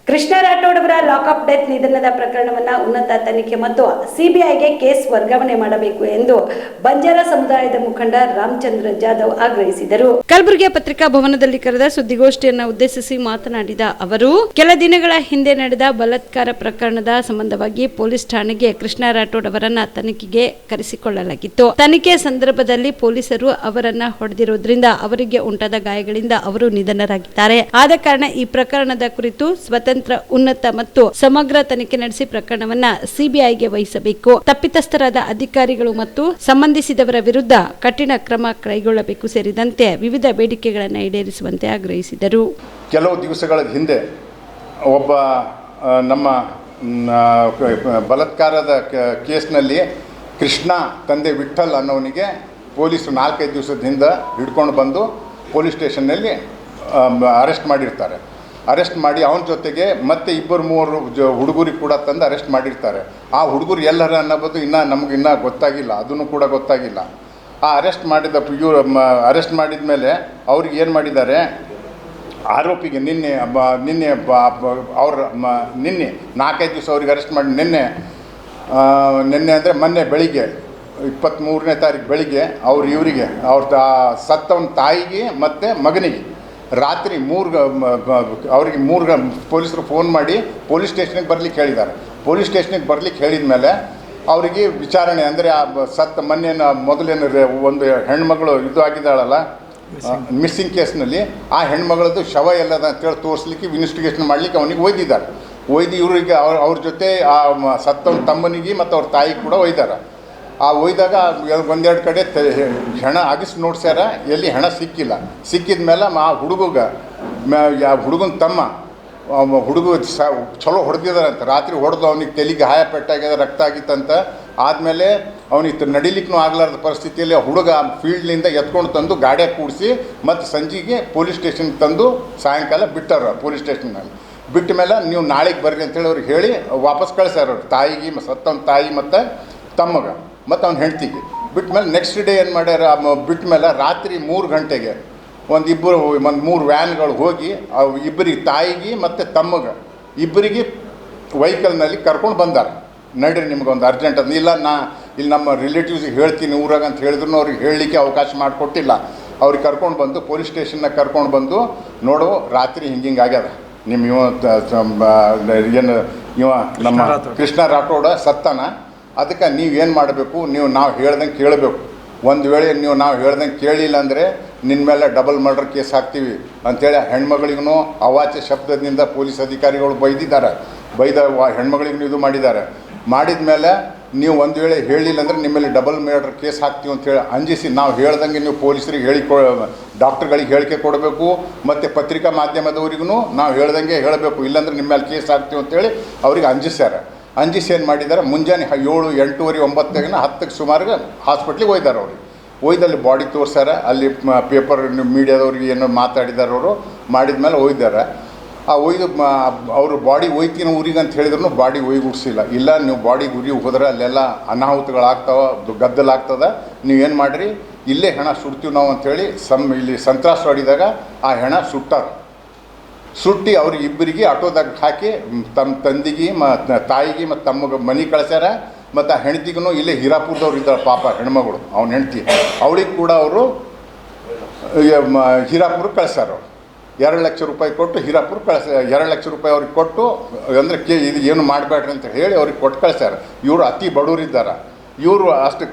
ಕೃಷ್ಣ ರಾಠೋಡ್ ಅವರ lockup death ನಿಧನದ ಪ್ರಕರಣವನ್ನು ಉನ್ನತ ತನಿಖೆ ಮತ್ತು ಸಿಬಿಐಗೆ ಕೇಸ್ ವರ್ಗಾವಣೆ ಮಾಡಬೇಕು ಎಂದು ಬಂಜಾರ ಸಮುದಾಯದ ಮುಖಂಡ ರಾಮಚಂದ್ರ ಜಾಧವ್ ಆಗ್ರಹಿಸಿದರು. ಕಲಬುರಗಿಯ ಪತ್ರಿಕಾ ಭವನದಲ್ಲಿ ಕರೆದ ಸುದ್ದಿಗೋಷ್ಠಿಯನ್ನು ಉದ್ದೇಶಿಸಿ ಮಾತನಾಡಿದ ಅವರು, ಕೆಲ ದಿನಗಳ ಹಿಂದೆ ನಡೆದ ಬಲಾತ್ಕಾರ ಪ್ರಕರಣದ ಸಂಬಂಧವಾಗಿ ಪೊಲೀಸ್ ಠಾಣೆಗೆ ಕೃಷ್ಣ ರಾಠೋಡ್ ಅವರನ್ನ ತನಿಖೆಗೆ ಕರೆಸಿಕೊಳ್ಳಲಾಗಿತ್ತು. ತನಿಖೆ ಸಂದರ್ಭದಲ್ಲಿ ಪೊಲೀಸರು ಅವರನ್ನ ಹೊಡೆದಿರುವುದರಿಂದ ಅವರಿಗೆ ಉಂಟಾದ ಗಾಯಗಳಿಂದ ಅವರು ನಿಧನರಾಗಿದ್ದಾರೆ. ಆದ ಕಾರಣ ಈ ಪ್ರಕರಣದ ಕುರಿತು ಸ್ವತಂತ್ರ ಉನ್ನತ ಮತ್ತು ಸಮಗ್ರ ತನಿಖೆ ನಡೆಸಿ ಪ್ರಕರಣವನ್ನ ಸಿಬಿಐಗೆ ವಹಿಸಬೇಕು. ತಪ್ಪಿತಸ್ಥರಾದ ಅಧಿಕಾರಿಗಳು ಮತ್ತು ಸಂಬಂಧಿಸಿದವರ ವಿರುದ್ಧ ಕಠಿಣ ಕ್ರಮ ಕೈಗೊಳ್ಳಬೇಕು ಸೇರಿದಂತೆ ವಿವಿಧ ಬೇಡಿಕೆಗಳನ್ನು ಈಡೇರಿಸುವಂತೆ ಆಗ್ರಹಿಸಿದರು. ಕೆಲವು ದಿವಸಗಳ ಹಿಂದೆ ಒಬ್ಬ ನಮ್ಮ ಬಲಾತ್ಕಾರದ ಕೇಸ್ನಲ್ಲಿ ಕೃಷ್ಣ ತಂದೆ ವಿಠಲ್ ಅನ್ನೋನಿಗೆ ಪೊಲೀಸರು 4-5 ದಿವಸದ ಹಿಂದೆ ಹಿಡ್ಕೊಂಡು ಬಂದು ಪೊಲೀಸ್ ಸ್ಟೇಷನ್ನಲ್ಲಿ ಅರೆಸ್ಟ್ ಮಾಡಿರ್ತಾರೆ. ಅರೆಸ್ಟ್ ಮಾಡಿ ಅವನ ಜೊತೆಗೆ ಮತ್ತೆ 2-3 ಹುಡುಗರಿಗೆ ಕೂಡ ತಂದು ಅರೆಸ್ಟ್ ಮಾಡಿರ್ತಾರೆ. ಆ ಹುಡುಗರು ಎಲ್ಲರ ಅನ್ನೋದು ನಮಗಿನ್ನೂ ಗೊತ್ತಾಗಿಲ್ಲ, ಅದನ್ನು ಕೂಡ ಗೊತ್ತಾಗಿಲ್ಲ. ಆ ಅರೆಸ್ಟ್ ಮಾಡಿದ ಮೇಲೆ ಅವ್ರಿಗೆ ಏನು ಮಾಡಿದ್ದಾರೆ, ಆರೋಪಿಗೆ ನಿನ್ನೆ 4-5 ದಿವಸ ಅವ್ರಿಗೆ ಅರೆಸ್ಟ್ ಮಾಡಿ ನಿನ್ನೆ ಅಂದರೆ ಮೊನ್ನೆ ಬೆಳಿಗ್ಗೆ 23ನೇ ತಾರೀಕು ಬೆಳಿಗ್ಗೆ ಇವರಿಗೆ ಅವ್ರ ಸತ್ತವನ ತಾಯಿಗೆ ಮತ್ತು ಮಗನಿಗೆ ರಾತ್ರಿ ಅವ್ರಿಗೆ 3 ಪೊಲೀಸರು ಫೋನ್ ಮಾಡಿ ಪೊಲೀಸ್ ಸ್ಟೇಷನ್ಗೆ ಬರ್ಲಿಕ್ಕೆ ಹೇಳಿದ್ದಾರೆ. ಪೊಲೀಸ್ ಸ್ಟೇಷನ್ಗೆ ಬರ್ಲಿಕ್ಕೆ ಹೇಳಿದ ಮೇಲೆ ಅವರಿಗೆ ವಿಚಾರಣೆ ಅಂದರೆ ಆ ಸತ್ತ ಮೊದಲೇನು ಒಂದು ಹೆಣ್ಮಗಳು ಇದು ಆಗಿದ್ದಾಳಲ್ಲ ಮಿಸ್ಸಿಂಗ್ ಕೇಸ್ನಲ್ಲಿ, ಆ ಹೆಣ್ಮಗಳದ್ದು ಶವ ಎಲ್ಲದ ಅಂತೇಳಿ ತೋರಿಸ್ಲಿಕ್ಕೆ ಇನ್ವೆಸ್ಟಿಗೇಷನ್ ಮಾಡಲಿಕ್ಕೆ ಅವನಿಗೆ ಒಯ್ದಿದ್ದಾರೆ. ಇವರಿಗೆ ಅವ್ರ ಜೊತೆ ಆ ಸತ್ತವನ ತಮ್ಮನಿಗೆ ಮತ್ತು ಅವ್ರ ತಾಯಿಗೆ ಕೂಡ ಒಯ್ದಾರೆ. ಆ ಒಯ್ದಾಗ ಒಂದೆರಡು ಕಡೆ ಹೆಣ ಅಗಿಸಿ ನೋಡ್ಸ್ಯಾರ, ಎಲ್ಲಿ ಹೆಣ ಸಿಕ್ಕಿಲ್ಲ. ಸಿಕ್ಕಿದ ಮೇಲೆ ಆ ಹುಡುಗನ ತಮ್ಮ ಚಲೋ ಹೊಡೆದಿದ್ದಾರಂತ. ರಾತ್ರಿ ಹೊಡೆದು ಅವನಿಗೆ ತಲೆಗೆ ಗಾಯ ಪೆಟ್ಟಾಗ್ಯದ, ರಕ್ತ ಆಗಿತ್ತಂತ. ಆದಮೇಲೆ ಅವನಿಗೆ ನಡಿಲಿಕ್ಕೂ ಆಗಲಾರ್ದ ಪರಿಸ್ಥಿತಿಯಲ್ಲಿ ಹುಡುಗ ಫೀಲ್ಡ್ನಿಂದ ಎತ್ಕೊಂಡು ತಂದು ಗಾಡಿಯಾಗ ಕೂಡಿಸಿ ಮತ್ತು ಸಂಜೆಗೆ ಪೊಲೀಸ್ ಸ್ಟೇಷನ್ಗೆ ತಂದು ಸಾಯಂಕಾಲ ಬಿಟ್ಟಾರ. ಪೊಲೀಸ್ ಸ್ಟೇಷನ್ನಲ್ಲಿ ಬಿಟ್ಟ ಮೇಲೆ ನೀವು ನಾಳೆಗೆ ಬರ್ರಿ ಅಂತೇಳಿ ಅವ್ರಿಗೆ ಹೇಳಿ ವಾಪಸ್ ಕಳಿಸ್ಯಾರ. ಅವ್ರು ತಾಯಿಗೆ ಸತ್ತವನ ತಾಯಿ ಮತ್ತು ತಮ್ಮಗ ಮತ್ತು ಅವ್ನ ಹೆಂಡ್ತಿಗೆ ಬಿಟ್ಟ ಮೇಲೆ ನೆಕ್ಸ್ಟ್ ಡೇ ಏನು ಮಾಡ್ಯಾರ, ಬಿಟ್ಟ ಮೇಲೆ ರಾತ್ರಿ 3 ಗಂಟೆಗೆ ಒಂದು 3 ವ್ಯಾನ್ಗಳು ಹೋಗಿ ಇಬ್ಬರಿಗೆ ತಾಯಿಗೆ ಮತ್ತು ತಮ್ಮಗೆ ಇಬ್ಬರಿಗೆ ವೆಹಿಕಲ್ನಲ್ಲಿ ಕರ್ಕೊಂಡು ಬಂದಾರೆ. ನಡೀರಿ ನಿಮ್ಗೊಂದು ಅರ್ಜೆಂಟ್ ಅದು ಇಲ್ಲ, ಇಲ್ಲಿ ನಮ್ಮ ರಿಲೇಟಿವ್ಸಿಗೆ ಹೇಳ್ತೀನಿ ಊರಾಗ ಅಂತ ಹೇಳಿದ್ರು ಅವ್ರಿಗೆ ಹೇಳಲಿಕ್ಕೆ ಅವಕಾಶ ಮಾಡಿಕೊಟ್ಟಿಲ್ಲ. ಅವ್ರಿಗೆ ಕರ್ಕೊಂಡು ಬಂದು ಪೊಲೀಸ್ ಸ್ಟೇಷನ್ನಾಗ ಕರ್ಕೊಂಡು ಬಂದು ನೋಡು ರಾತ್ರಿ ಹಿಂಗೆ ಆಗ್ಯದ, ಇವ ನಮ್ಮ ಕೃಷ್ಣ ರಾಠೋಡ ಸತ್ತನ, ಅದಕ್ಕೆ ನೀವೇನು ಮಾಡಬೇಕು, ನಾವು ಹೇಳ್ದಂಗೆ ಕೇಳಬೇಕು. ಒಂದು ವೇಳೆ ನಾವು ಹೇಳ್ದಂಗೆ ಕೇಳಿಲ್ಲ ಅಂದರೆ ನಿನ್ನ ಮೇಲೆ ಡಬಲ್ ಮರ್ಡರ್ ಕೇಸ್ ಹಾಕ್ತೀವಿ ಅಂಥೇಳಿ ಹೆಣ್ಮಗಳಿಗೂ ಅವಾಚ್ಯ ಶಬ್ದದಿಂದ ಪೊಲೀಸ್ ಅಧಿಕಾರಿಗಳು ಬೈದ ಹೆಣ್ಮಗಳಿಗೂ ಇದು ಮಾಡಿದ ಮೇಲೆ ನೀವು ಒಂದು ವೇಳೆ ಹೇಳಿಲ್ಲ ಅಂದರೆ ನಿಮ್ಮ ಮೇಲೆ ಡಬಲ್ ಮರ್ಡರ್ ಕೇಸ್ ಹಾಕ್ತೀವಿ ಅಂತೇಳಿ ಅಂಜಿಸಿ ನಾವು ಹೇಳ್ದಂಗೆ ನೀವು ಪೊಲೀಸರಿಗೆ ಡಾಕ್ಟರ್ಗಳಿಗೆ ಹೇಳಿಕೆ ಕೊಡಬೇಕು, ಮತ್ತು ಪತ್ರಿಕಾ ಮಾಧ್ಯಮದವರಿಗೂ ನಾವು ಹೇಳ್ದಂಗೆ ಹೇಳಬೇಕು, ಇಲ್ಲಾಂದ್ರೆ ನಿಮ್ಮ ಮೇಲೆ ಕೇಸ್ ಹಾಕ್ತೀವಿ ಅಂತೇಳಿ ಅವ್ರಿಗೆ ಅಂಜಿಸಿ ಏನು ಮಾಡಿದ್ದಾರೆ, ಮುಂಜಾನೆ 7, 8:30, 9 10ಕ್ಕೆ ಸುಮಾರಿಗೆ ಹಾಸ್ಪಿಟ್ಲಿಗೆ ಒಯ್ದಾರೆ. ಅವ್ರಿಗೆ ಒಯ್ದಲ್ಲಿ ಬಾಡಿ ತೋರಿಸ್ಯಾರ. ಅಲ್ಲಿ ಪೇಪರ್ ಮೀಡಿಯಾದವ್ರಿಗೆ ಏನೋ ಮಾತಾಡಿದ್ದಾರೆ. ಅವರು ಮಾಡಿದ ಮೇಲೆ ಒಯ್ದಾರೆ. ಆ ಅವರು ಬಾಡಿ ಒಯ್ತೀನಿ ಊರಿಗೆ ಅಂತ ಹೇಳಿದ್ರು ಬಾಡಿ ಒಯ್ಗುಡ್ಸಿಲ್ಲ. ಇಲ್ಲ ನೀವು ಬಾಡಿ ಉರಿ ಹೋದ್ರೆ ಅಲ್ಲೆಲ್ಲ ಅನಾಹುತಗಳಾಗ್ತಾವೆ, ಗದ್ದಲಾಗ್ತದೆ, ನೀವೇನು ಮಾಡಿರಿ ಇಲ್ಲೇ ಹೆಣ ಸುಡ್ತೀವಿ ನಾವು ಅಂಥೇಳಿ ಇಲ್ಲಿ ಸಂತ್ರಾಸ ಹೊಡಿದಾಗ ಆ ಹೆಣ ಸುಟ್ಟಿ ಅವ್ರಿಗೆ ಇಬ್ಬರಿಗೆ ಆಟೋದಾಗ ಹಾಕಿ ತಮ್ಮ ತಂದಿಗೆ ತಾಯಿಗೆ ಮತ್ತು ತಮ್ಮಗೆ ಮನೆ ಕಳಿಸ್ಯಾರ. ಮತ್ತು ಆ ಹೆಂಡ್ತಿಗೂ ಇಲ್ಲೇ ಹೀರಾಪುರದವ್ರು ಇದ್ದಾರೆ ಪಾಪ ಹೆಣ್ಮಗಳು, ಅವ್ನ ಹೆಂಡ್ತಿ, ಅವಳಿಗೆ ಕೂಡ ಅವರು ಹೀರಾಪುರಕ್ಕೆ ಕಳಿಸ್ಯಾರ. 2 ಲಕ್ಷ ರೂಪಾಯಿ ಕೊಟ್ಟು ಹೀರಾಪುರ 2 ಲಕ್ಷ ರೂಪಾಯಿ ಅವ್ರಿಗೆ ಕೊಟ್ಟು ಅಂದರೆ ಇದು ಏನು ಮಾಡಬೇಡ್ರಿ ಅಂತ ಹೇಳಿ ಅವ್ರಿಗೆ ಕೊಟ್ಟು ಕಳಿಸ್ಯಾರ. ಇವರು ಅತಿ ಬಡವರಿದ್ದಾರೆ. ಇವರು ಅಷ್ಟು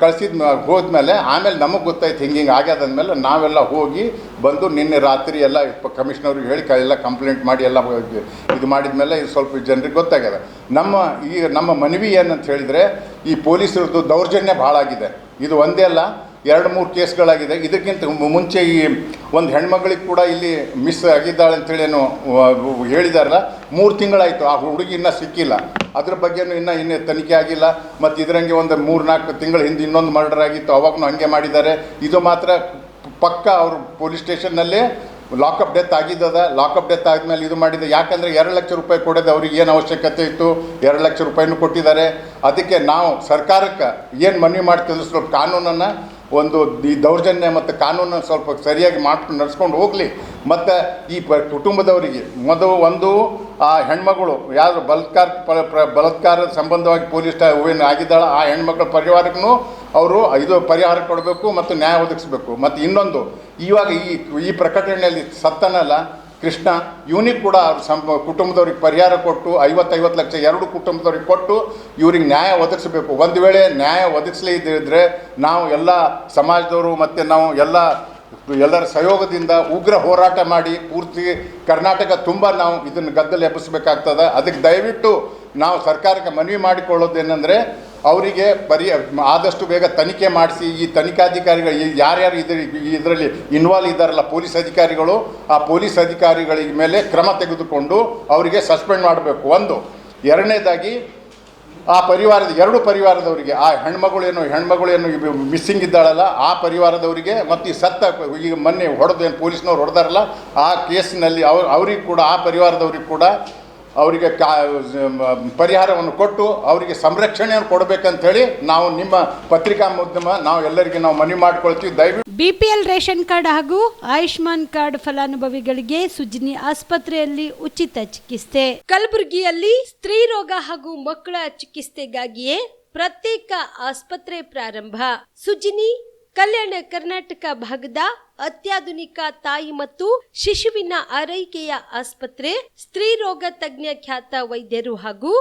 ಹೋದ್ಮೇಲೆ ಆಮೇಲೆ ನಮಗೆ ಗೊತ್ತಾಯ್ತು ಹಿಂಗೆ ಆಗ್ಯದಂದಮೇಲೆ ನಾವೆಲ್ಲ ಹೋಗಿ ಬಂದು ನಿನ್ನೆ ರಾತ್ರಿ ಎಲ್ಲ ಕಮಿಷನರ್ಗೆ ಹೇಳಿ ಎಲ್ಲ ಕಂಪ್ಲೇಂಟ್ ಮಾಡಿ ಎಲ್ಲ ಇದು ಮಾಡಿದ್ಮೇಲೆ ಇದು ಸ್ವಲ್ಪ ಜನರಿಗೆ ಗೊತ್ತಾಗ್ಯದ. ನಮ್ಮ ಮನವಿ ಏನಂತ ಹೇಳಿದರೆ, ಈ ಪೊಲೀಸರದ್ದು ದೌರ್ಜನ್ಯ ಭಾಳ ಆಗಿದೆ. ಇದು ಒಂದೇ ಅಲ್ಲ, 2-3 ಕೇಸ್ಗಳಾಗಿದೆ. ಇದಕ್ಕಿಂತ ಮುಂಚೆ ಈ ಒಂದು ಹೆಣ್ಮಗಳಿಗೆ ಕೂಡ ಇಲ್ಲಿ ಮಿಸ್ ಆಗಿದ್ದಾಳೆ ಅಂತೇಳೇನು ಹೇಳಿದಾರಲ್ಲ, 3 ತಿಂಗಳಾಯಿತು, ಆ ಹುಡುಗಿ ಇನ್ನೂ ಸಿಕ್ಕಿಲ್ಲ. ಅದ್ರ ಬಗ್ಗೆನೂ ಇನ್ನೂ ತನಿಖೆ ಆಗಿಲ್ಲ. ಮತ್ತು ಇದರಂಗೆ ಒಂದು 3-4 ತಿಂಗಳ ಹಿಂದೆ ಇನ್ನೊಂದು ಮರ್ಡರ್ ಆಗಿತ್ತು, ಅವಾಗೂ ಹಂಗೆ ಮಾಡಿದ್ದಾರೆ. ಇದು ಮಾತ್ರ ಪಕ್ಕ ಅವರು ಪೊಲೀಸ್ ಸ್ಟೇಷನ್ನಲ್ಲೇ ಲಾಕಪ್ ಡೆತ್ ಆಗಿದ್ದದ. ಲಾಕಪ್ ಡೆತ್ ಆದಮೇಲೆ ಇದು ಮಾಡಿದೆ. ಯಾಕಂದರೆ 2 ಲಕ್ಷ ರೂಪಾಯಿ ಕೊಡೋದು ಅವ್ರಿಗೆ ಏನು ಅವಶ್ಯಕತೆ ಇತ್ತು, 2 ಲಕ್ಷ ರೂಪಾಯಿನೂ ಕೊಟ್ಟಿದ್ದಾರೆ. ಅದಕ್ಕೆ ನಾವು ಸರ್ಕಾರಕ್ಕೆ ಏನು ಮನವಿ ಮಾಡ್ತಿದ್ರು, ಸ್ವಲ್ಪ ಕಾನೂನನ್ನು ಒಂದು ಈ ದೌರ್ಜನ್ಯ ಮತ್ತು ಕಾನೂನನ್ನು ಸ್ವಲ್ಪ ಸರಿಯಾಗಿ ಮಾಡ್ಕೊಂಡು ನಡ್ಸ್ಕೊಂಡು ಹೋಗಲಿ. ಮತ್ತು ಈ ಕುಟುಂಬದವರಿಗೆ ಒಂದು ಆ ಹೆಣ್ಮಗಳು ಯಾರು ಬಲಾತ್ಕಾರ ಸಂಬಂಧವಾಗಿ ಪೊಲೀಸ್ ಏನು ಆಗಿದ್ದಾಳೆ ಆ ಹೆಣ್ಮಕ್ಳ ಪರಿವಾರಕ್ಕೂ ಅವರು ಇದು ಪರಿಹಾರ ಕೊಡಬೇಕು ಮತ್ತು ನ್ಯಾಯ ಒದಗಿಸ್ಬೇಕು. ಮತ್ತು ಇನ್ನೊಂದು, ಇವಾಗ ಈ ಪ್ರಕಟಣೆಯಲ್ಲಿ ಸತ್ತನಲ್ಲ ಕೃಷ್ಣ, ಇವನಿಗೆ ಕೂಡ ಅವ್ರ ಕುಟುಂಬದವ್ರಿಗೆ ಪರಿಹಾರ ಕೊಟ್ಟು 50 ಲಕ್ಷ ಎರಡು ಕುಟುಂಬದವ್ರಿಗೆ ಕೊಟ್ಟು ಇವ್ರಿಗೆ ನ್ಯಾಯ ಒದಗಿಸ್ಬೇಕು. ಒಂದು ವೇಳೆ ನ್ಯಾಯ ಒದಗಿಸಲೇ ಇದ್ದರೆ ನಾವು ಎಲ್ಲ ಸಮಾಜದವರು ಮತ್ತು ನಾವು ಎಲ್ಲರ ಸಹಯೋಗದಿಂದ ಉಗ್ರ ಹೋರಾಟ ಮಾಡಿ ಪೂರ್ತಿ ಕರ್ನಾಟಕ ತುಂಬ ನಾವು ಇದನ್ನು ಗದ್ದಲ ಎಬ್ಬಿಸಬೇಕಾಗ್ತದೆ. ಅದಕ್ಕೆ ದಯವಿಟ್ಟು ನಾವು ಸರ್ಕಾರಕ್ಕೆ ಮನವಿ ಮಾಡಿಕೊಳ್ಳೋದೇನೆಂದರೆ ಅವರಿಗೆ ಆದಷ್ಟು ಬೇಗ ತನಿಖೆ ಮಾಡಿಸಿ, ಈ ತನಿಖಾಧಿಕಾರಿಗಳು ಯಾರ್ಯಾರು ಇದರಲ್ಲಿ ಇನ್ವಾಲ್ವ್ ಇದ್ದಾರಲ್ಲ ಪೊಲೀಸ್ ಅಧಿಕಾರಿಗಳು, ಆ ಪೊಲೀಸ್ ಅಧಿಕಾರಿಗಳ ಮೇಲೆ ಕ್ರಮ ತೆಗೆದುಕೊಂಡು ಅವರಿಗೆ ಸಸ್ಪೆಂಡ್ ಮಾಡಬೇಕು. ಒಂದು. ಎರಡನೇದಾಗಿ ಆ ಎರಡು ಪರಿವಾರದವರಿಗೆ, ಆ ಹೆಣ್ಮಗಳೇನು ಮಿಸ್ಸಿಂಗ್ ಇದ್ದಾಳಲ್ಲ ಆ ಪರಿವಾರದವರಿಗೆ ಮತ್ತು ಈ ಈಗ ಮೊನ್ನೆ ಹೊಡೆದೇನು ಪೊಲೀಸ್ನವ್ರು ಹೊಡೆದಾರಲ್ಲ ಆ ಕೇಸಿನಲ್ಲಿ ಅವ್ರಿಗೆ ಕೂಡ ಆ ಪರಿವಾರದವ್ರಿಗೆ ಕೂಡ ಅವರಿಗೆ ಪರಿಹಾರವನ್ನು ಕೊಟ್ಟು ಅವರಿಗೆ ಸಂರಕ್ಷಣೆಯನ್ನು ಕೊಡಬೇಕಂತೇಳಿ ನಾವು ನಿಮ್ಮ ಪತ್ರಿಕಾ ಮಾಧ್ಯಮ ನಾವು ಎಲ್ಲರಿಗೆ ನಾವು ಮನವಿ ಮಾಡಿಕೊಳ್ತೀವಿ. ದಯವಿಟ್ಟು ಬಿಪಿಎಲ್ ರೇಷನ್ ಕಾರ್ಡ್ ಹಾಗೂ ಆಯುಷ್ಮಾನ್ ಕಾರ್ಡ್ ಫಲಾನುಭವಿಗಳಿಗೆ ಸುಜಿನಿ ಆಸ್ಪತ್ರೆಯಲ್ಲಿ ಉಚಿತ ಚಿಕಿತ್ಸೆ. ಕಲಬುರಗಿಯಲ್ಲಿ ಸ್ತ್ರೀ ರೋಗ ಹಾಗೂ ಮಕ್ಕಳ ಚಿಕಿತ್ಸೆಗಾಗಿಯೇ ಪ್ರತ್ಯೇಕ ಆಸ್ಪತ್ರೆ ಪ್ರಾರಂಭ. ಸುಜಿನಿ ಕಲ್ಯಾಣ ಕರ್ನಾಟಕ ಭಾಗದ ಅತ್ಯಾಧುನಿಕ ತಾಯಿ ಮತ್ತು ಶಿಶುವಿನ ಆರೈಕೆಯ ಆಸ್ಪತ್ರೆ. ಸ್ತ್ರೀ ರೋಗ ತಜ್ಞ ಖ್ಯಾತ ವೈದ್ಯರು ಹಾಗೂ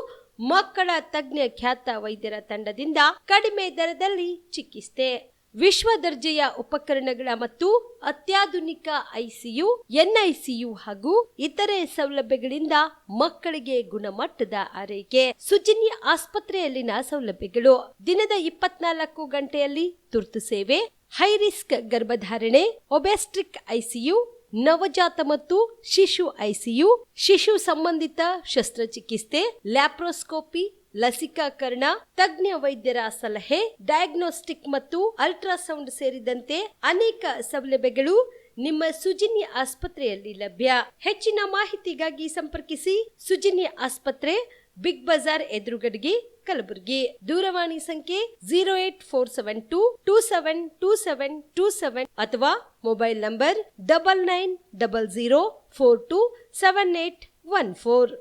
ಮಕ್ಕಳ ತಜ್ಞ ಖ್ಯಾತ ವೈದ್ಯರ ತಂಡದಿಂದ ಕಡಿಮೆ ದರದಲ್ಲಿ ಚಿಕಿತ್ಸೆ. ವಿಶ್ವ ದರ್ಜೆಯ ಉಪಕರಣಗಳ ಮತ್ತು ಅತ್ಯಾಧುನಿಕ ಐಸಿಯು, ಎನ್ಐಸಿಯು ಹಾಗೂ ಇತರೆ ಸೌಲಭ್ಯಗಳಿಂದ ಮಕ್ಕಳಿಗೆ ಗುಣಮಟ್ಟದ ಆರೈಕೆ. ಸುಜಿನಿ ಆಸ್ಪತ್ರೆಯಲ್ಲಿನ ಸೌಲಭ್ಯಗಳು: ದಿನದ 24 ಗಂಟೆಯಲ್ಲಿ ತುರ್ತು ಸೇವೆ, ಹೈ ರಿಸ್ಕ್ ಗರ್ಭಧಾರಣೆ, ಒಬೆಸ್ಟ್ರಿಕ್ ಐಸಿಯು, ನವಜಾತ ಮತ್ತು ಶಿಶು ಐಸಿಯು, ಶಿಶು ಸಂಬಂಧಿತ ಶಸ್ತ್ರಚಿಕಿತ್ಸೆ, ಲ್ಯಾಪ್ರೋಸ್ಕೋಪಿ, ಲಸಿಕಾಕರಣ, ತಜ್ಞ ವೈದ್ಯರ ಸಲಹೆ, ಡಯಾಗ್ನೋಸ್ಟಿಕ್ ಮತ್ತು ಅಲ್ಟ್ರಾಸೌಂಡ್ ಸೇರಿದಂತೆ ಅನೇಕ ಸೌಲಭ್ಯಗಳು ನಿಮ್ಮ ಸುಜಿನಿ ಆಸ್ಪತ್ರೆಯಲ್ಲಿ ಲಭ್ಯ. ಹೆಚ್ಚಿನ ಮಾಹಿತಿಗಾಗಿ ಸಂಪರ್ಕಿಸಿ ಸುಜಿನಿ ಆಸ್ಪತ್ರೆ, ಬಿಗ್ ಬಜಾರ್ ಎದುರುಗಡೆಗೆ, ಕಲಬುರಗಿ. ದೂರವಾಣಿ ಸಂಖ್ಯೆ 08472727227 ಅಥವಾ ಮೊಬೈಲ್ ನಂಬರ್ 9900427814.